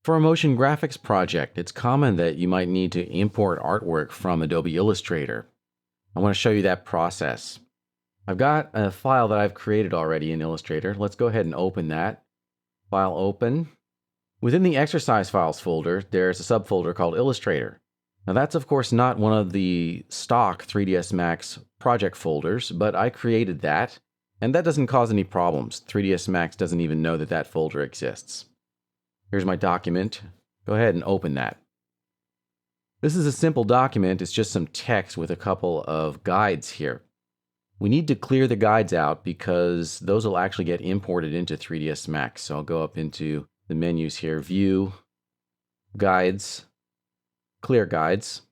For a motion graphics project, it's common that you might need to import artwork from Adobe Illustrator. I want to show you that process. I've got a file that I've created already in Illustrator. Let's go ahead and open that. File open. Within the exercise files folder, there's a subfolder called Illustrator. Now that's of course not one of the stock 3ds Max project folders, but I created that, and that doesn't cause any problems. 3ds Max doesn't even know that that folder exists. Here's my document. Go ahead and open that. This is a simple document. It's just some text with a couple of guides here. We need to clear the guides out because those will actually get imported into 3ds Max. So I'll go up into the menus here, View, Guides, Clear Guides.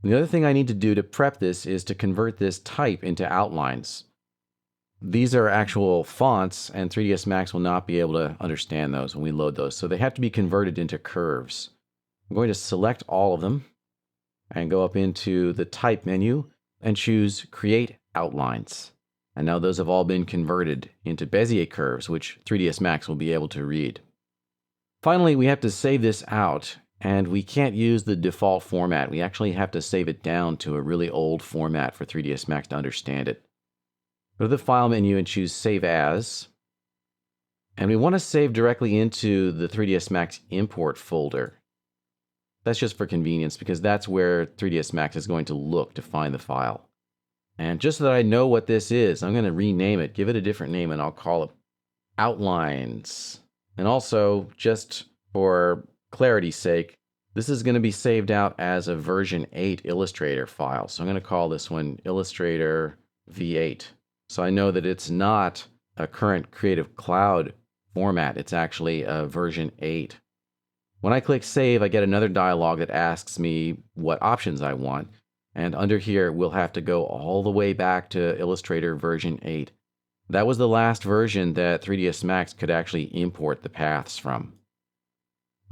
And the other thing I need to do to prep this is to convert this type into outlines. These are actual fonts, and 3ds Max will not be able to understand those when we load those, so they have to be converted into curves. I'm going to select all of them and go up into the Type menu and choose Create Outlines. And now those have all been converted into Bezier curves, which 3ds Max will be able to read. Finally, we have to save this out, and we can't use the default format. We actually have to save it down to a really old format for 3ds Max to understand it. Go to the File menu and choose Save As. And we want to save directly into the 3ds Max import folder. That's just for convenience because that's where 3ds Max is going to look to find the file. And just so that I know what this is, I'm going to rename it, give it a different name, and I'll call it Outlines. And also, just for clarity's sake, this is going to be saved out as a version 8 Illustrator file. So I'm going to call this one Illustrator V8. So I know that it's not a current Creative Cloud format. It's actually a version 8. When I click Save, I get another dialog that asks me what options I want. And under here, we'll have to go all the way back to Illustrator version 8. That was the last version that 3ds Max could actually import the paths from.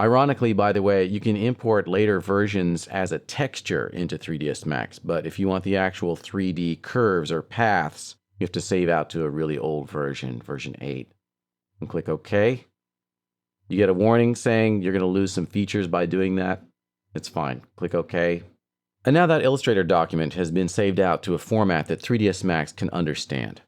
Ironically, by the way, you can import later versions as a texture into 3ds Max, but if you want the actual 3D curves or paths, you have to save out to a really old version, version 8. And click OK. You get a warning saying you're going to lose some features by doing that. It's fine. Click OK. And now that Illustrator document has been saved out to a format that 3ds Max can understand.